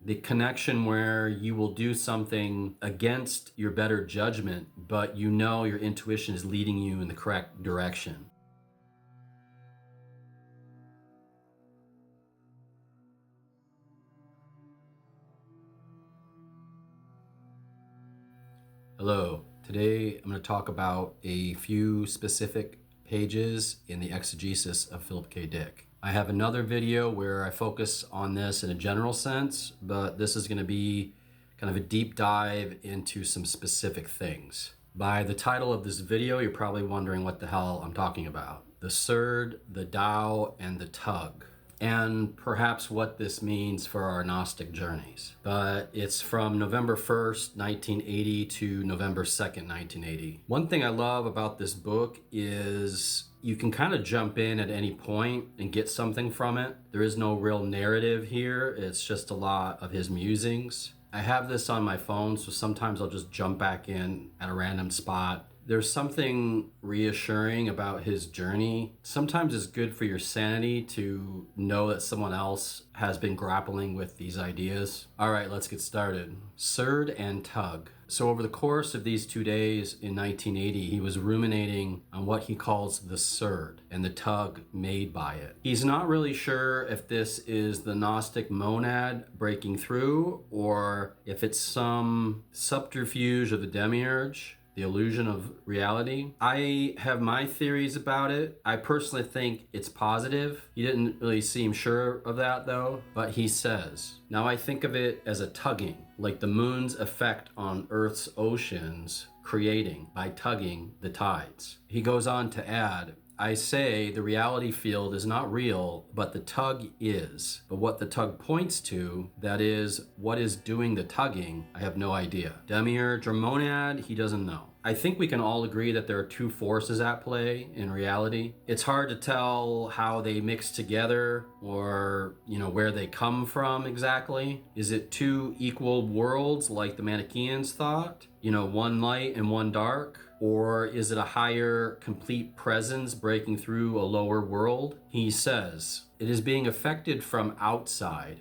The connection where you will do something against your better judgment, but you know your intuition is leading you in the correct direction. Hello, today I'm going to talk about a few specific pages in the Exegesis of Philip K. Dick. I have another video where I focus on this in a general sense, but this is going to be kind of a deep dive into some specific things. By the title of this video, you're probably wondering what the hell I'm talking about. The Surd, the Tao, and the Tug, and perhaps what this means for our Gnostic journeys. But it's from November 1st, 1980 to November 2nd, 1980. One thing I love about this book is you can kind of jump in at any point and get something from it. There is no real narrative here. It's just a lot of his musings. I have this on my phone, so sometimes I'll just jump back in at a random spot. There's something reassuring about his journey. Sometimes it's good for your sanity to know that someone else has been grappling with these ideas. All right, let's get started. Surd and Tug. So over the course of these 2 days in 1980, he was ruminating on what he calls the surd and the tug made by it. He's not really sure if this is the Gnostic monad breaking through or if it's some subterfuge of the demiurge, the illusion of reality. I have my theories about it. I personally think it's positive. He didn't really seem sure of that though, but he says, "Now I think of it as a tugging, like the moon's effect on Earth's oceans, creating by tugging the tides." He goes on to add, "I say the reality field is not real, but the tug is. But what the tug points to, that is, what is doing the tugging, I have no idea. Demiurge or monad, he doesn't know." I think we can all agree that there are two forces at play in reality. It's hard to tell how they mix together or, where they come from exactly. Is it two equal worlds like the Manichaeans thought? One light and one dark? Or is it a higher, complete presence breaking through a lower world? He says, it is being affected from outside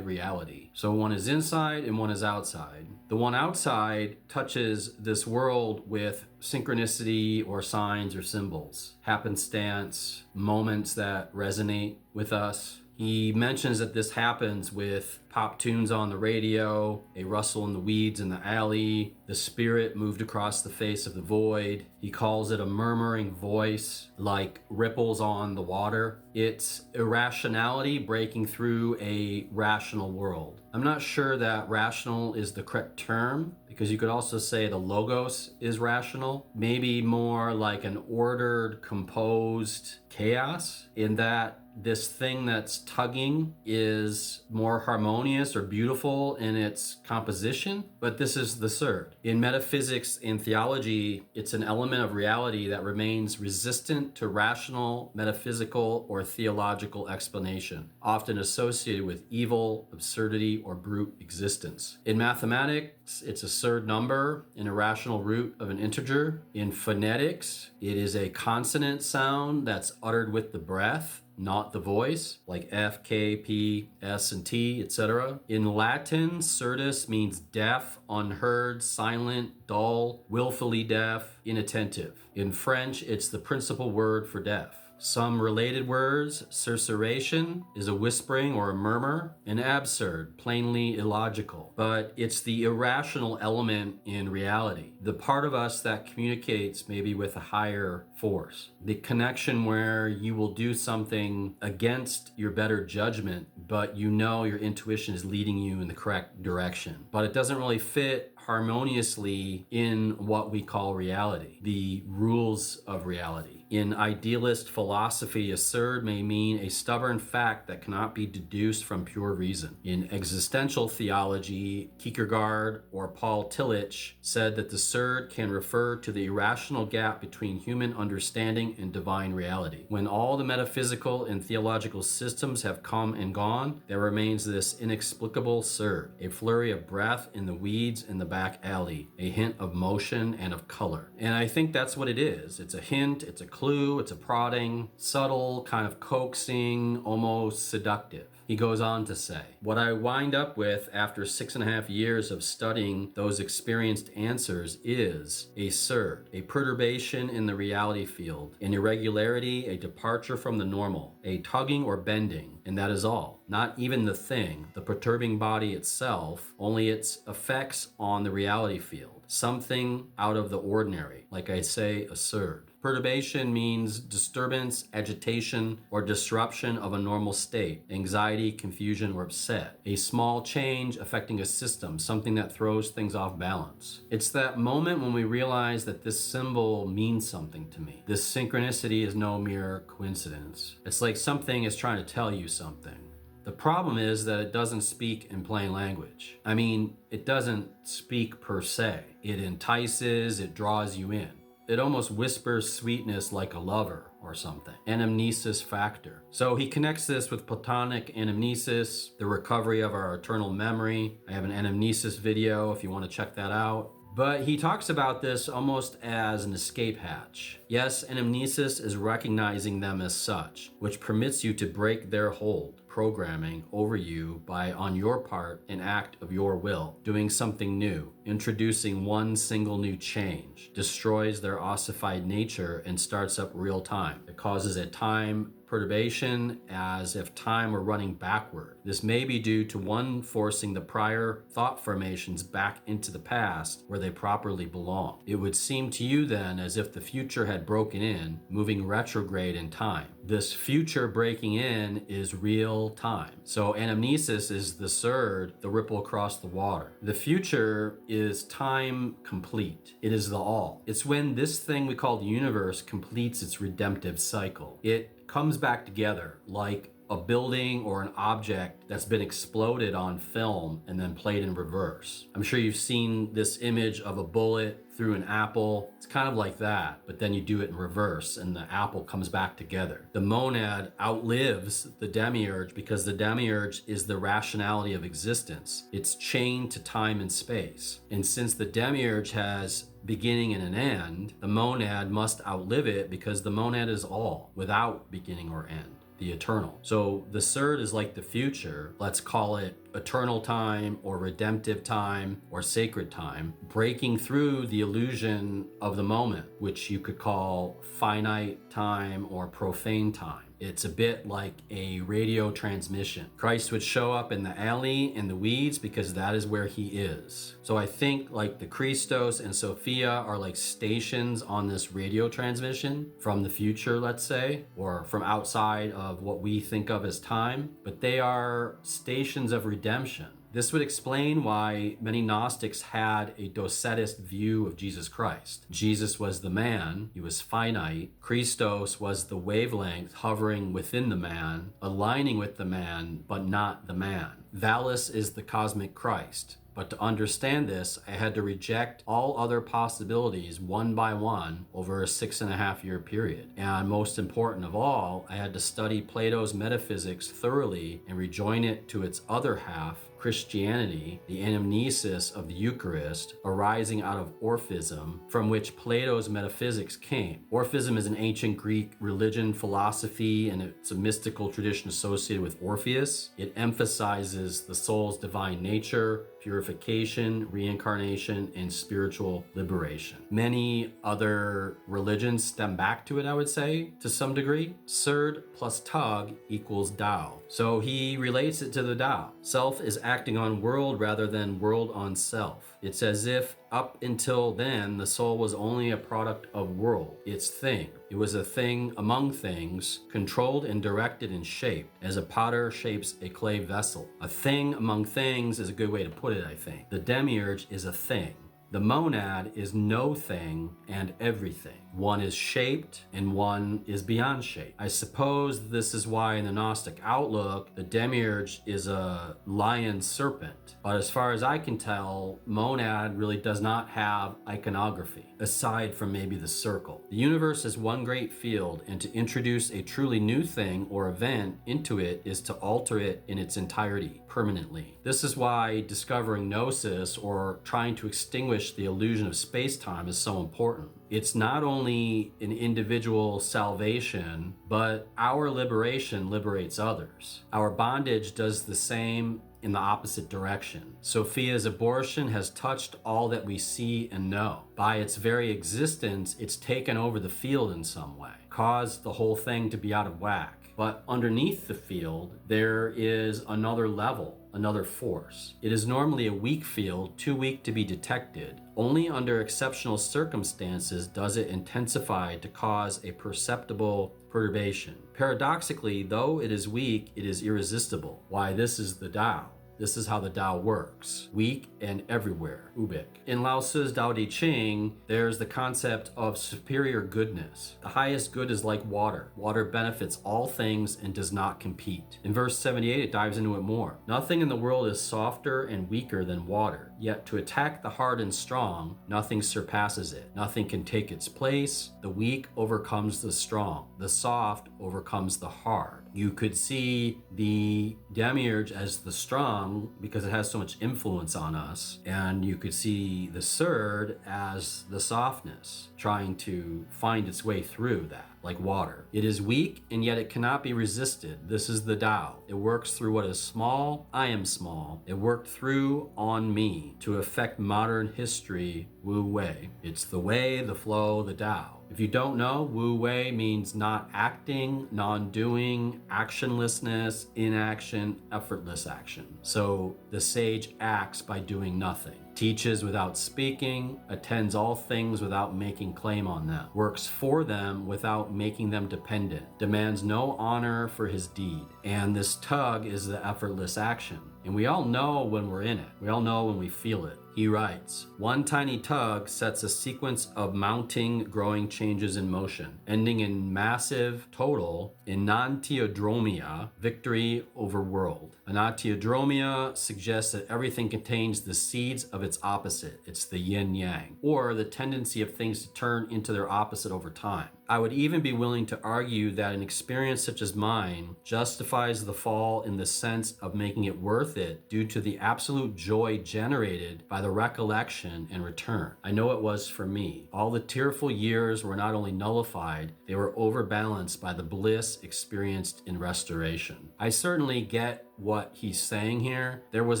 reality. So one is inside and one is outside. The one outside touches this world with synchronicity or signs or symbols, happenstance, moments that resonate with us. He mentions that this happens with pop tunes on the radio, a rustle in the weeds in the alley, the spirit moved across the face of the void. He calls it a murmuring voice, like ripples on the water. It's irrationality breaking through a rational world. I'm not sure that rational is the correct term, because you could also say the logos is rational. Maybe more like an ordered, composed chaos, in that this thing that's tugging is more harmonious or beautiful in its composition, but this is the surd. In metaphysics and theology, it's an element of reality that remains resistant to rational, metaphysical, or theological explanation, often associated with evil, absurdity, or brute existence. In mathematics, it's a surd number, an irrational root of an integer. In phonetics, it is a consonant sound that's uttered with the breath, not the voice, like F, K, P, S, and T, etc. In Latin, surdus means deaf, unheard, silent, dull, willfully deaf, inattentive. In French, it's the principal word for deaf. Some related words, susurration is a whispering or a murmur, and absurd, plainly illogical. But it's the irrational element in reality, the part of us that communicates maybe with a higher force. The connection where you will do something against your better judgment, but your intuition is leading you in the correct direction. But it doesn't really fit harmoniously in what we call reality, the rules of reality. In idealist philosophy, a surd may mean a stubborn fact that cannot be deduced from pure reason. In existential theology, Kierkegaard or Paul Tillich said that the surd can refer to the irrational gap between human understanding and divine reality. When all the metaphysical and theological systems have come and gone, there remains this inexplicable surd, a flurry of breath in the weeds in the back alley, a hint of motion and of color. And I think that's what it is. It's a hint, it's a clue, clue, it's a prodding, subtle, kind of coaxing, almost seductive. He goes on to say, what I wind up with after 6.5 years of studying those experienced answers is a surd, a perturbation in the reality field, an irregularity, a departure from the normal, a tugging or bending, and that is all. Not even the thing, the perturbing body itself, only its effects on the reality field. Something out of the ordinary, like I say, a surd. Perturbation means disturbance, agitation, or disruption of a normal state, anxiety, confusion, or upset. A small change affecting a system, something that throws things off balance. It's that moment when we realize that this symbol means something to me. This synchronicity is no mere coincidence. It's like something is trying to tell you something. The problem is that it doesn't speak in plain language. I mean, it doesn't speak per se. It entices, it draws you in. It almost whispers sweetness like a lover or something. Anamnesis Factor. So he connects this with Platonic anamnesis, the recovery of our eternal memory. I have an anamnesis video if you want to check that out. But he talks about this almost as an escape hatch. Yes, anamnesis is recognizing them as such, which permits you to break their hold, programming over you by, on your part, an act of your will, doing something new, introducing one single new change, destroys their ossified nature and starts up real time. It causes a time perturbation as if time were running backward. This may be due to one forcing the prior thought formations back into the past where they properly belong. It would seem to you then as if the future had broken in, moving retrograde in time. This future breaking in is real time. So anamnesis is the surd, the ripple across the water. The future is time complete. It is the all. It's when this thing we call the universe completes its redemptive cycle. It comes back together like a building or an object that's been exploded on film and then played in reverse. I'm sure you've seen this image of a bullet through an apple. It's kind of like that, but then you do it in reverse and the apple comes back together. The monad outlives the demiurge because the demiurge is the rationality of existence. It's chained to time and space. And since the demiurge has beginning and an end, the monad must outlive it because the monad is all, without beginning or end, the eternal. So the surd is like the future, let's call it eternal time or redemptive time or sacred time, breaking through the illusion of the moment, which you could call finite time or profane time. It's a bit like a radio transmission. Christ would show up in the alley, in the weeds, because that is where he is. So I think like the Christos and Sophia are like stations on this radio transmission from the future, let's say, or from outside of what we think of as time, but they are stations of redemption. This would explain why many Gnostics had a docetist view of Jesus Christ. Jesus was the man, he was finite. Christos was the wavelength hovering within the man, aligning with the man, but not the man. Valis is the cosmic Christ. But to understand this, I had to reject all other possibilities one by one over a 6.5 year period. And most important of all, I had to study Plato's metaphysics thoroughly and rejoin it to its other half, Christianity, the anamnesis of the Eucharist, arising out of Orphism, from which Plato's metaphysics came. Orphism is an ancient Greek religion, philosophy, and it's a mystical tradition associated with Orpheus. It emphasizes the soul's divine nature, purification, reincarnation, and spiritual liberation. Many other religions stem back to it, I would say, to some degree. Surd plus Tug equals Tao. So he relates it to the Tao. Self is acting on world rather than world on self. It's as if up until then, the soul was only a product of world, its thing. It was a thing among things, controlled and directed and shaped, as a potter shapes a clay vessel. A thing among things is a good way to put it, I think. The demiurge is a thing. The monad is no thing and everything. One is shaped and one is beyond shape. I suppose this is why in the Gnostic outlook, the demiurge is a lion serpent. But as far as I can tell, monad really does not have iconography, aside from maybe the circle. The universe is one great field, and to introduce a truly new thing or event into it is to alter it in its entirety, permanently. This is why discovering gnosis or trying to extinguish distinguish the illusion of space-time is so important. It's not only an individual salvation, but our liberation liberates others. Our bondage does the same in the opposite direction. Sophia's abortion has touched all that we see and know. By its very existence, it's taken over the field in some way, caused the whole thing to be out of whack. But underneath the field, there is another level, another force. It is normally a weak field, too weak to be detected. Only under exceptional circumstances does it intensify to cause a perceptible perturbation. Paradoxically, though it is weak, it is irresistible. Why, this is the Tao. This is how the Tao works, weak and everywhere, ubik. In Lao Tzu's Tao Te Ching, there's the concept of superior goodness. The highest good is like water. Water benefits all things and does not compete. In verse 78, it dives into it more. Nothing in the world is softer and weaker than water, yet to attack the hard and strong, nothing surpasses it. Nothing can take its place. The weak overcomes the strong. The soft overcomes the hard. You could see the demiurge as the strong because it has so much influence on us, and you could see the surd as the softness trying to find its way through that, like water. It is weak and yet it cannot be resisted. This is the Tao. It works through what is small. I am small. It worked through on me to affect modern history, Wu Wei. It's the way, the flow, the Tao. If you don't know, Wu Wei means not acting, non-doing, actionlessness, inaction, effortless action. So the sage acts by doing nothing, teaches without speaking, attends all things without making claim on them, works for them without making them dependent, demands no honor for his deed. And this tug is the effortless action. And we all know when we're in it. We all know when we feel it. He writes, one tiny tug sets a sequence of mounting, growing changes in motion, ending in massive total enantiodromia, victory over world. Enantiodromia suggests that everything contains the seeds of its opposite. It's the yin-yang, or the tendency of things to turn into their opposite over time. I would even be willing to argue that an experience such as mine justifies the fall in the sense of making it worth it due to the absolute joy generated by the recollection and return. I know it was for me. All the tearful years were not only nullified, they were overbalanced by the bliss experienced in restoration. I certainly get what he's saying here. There was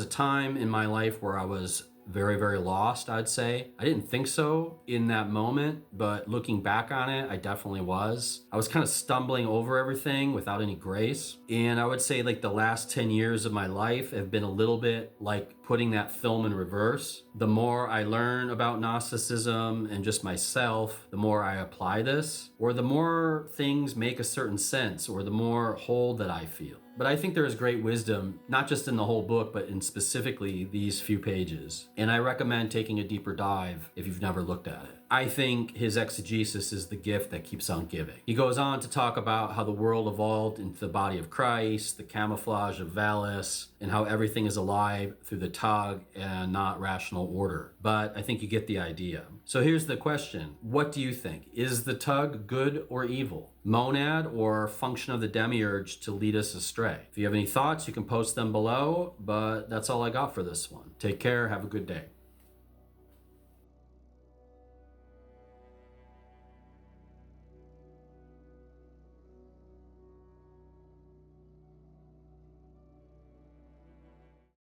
a time in my life where I was very, very lost, I'd say. I didn't think so in that moment, but looking back on it, I definitely was. I was kind of stumbling over everything without any grace. And I would say like the last 10 years of my life have been a little bit like putting that film in reverse. The more I learn about Gnosticism and just myself, the more I apply this, or the more things make a certain sense, or the more whole that I feel. But I think there is great wisdom, not just in the whole book, but in specifically these few pages. And I recommend taking a deeper dive if you've never looked at it. I think his exegesis is the gift that keeps on giving. He goes on to talk about how the world evolved into the body of Christ, the camouflage of Valis, and how everything is alive through the tug and not rational order. But I think you get the idea. So here's the question. What do you think? Is the tug good or evil? Monad or function of the demiurge to lead us astray? If you have any thoughts, you can post them below, but that's all I got for this one. Take care. Have a good day.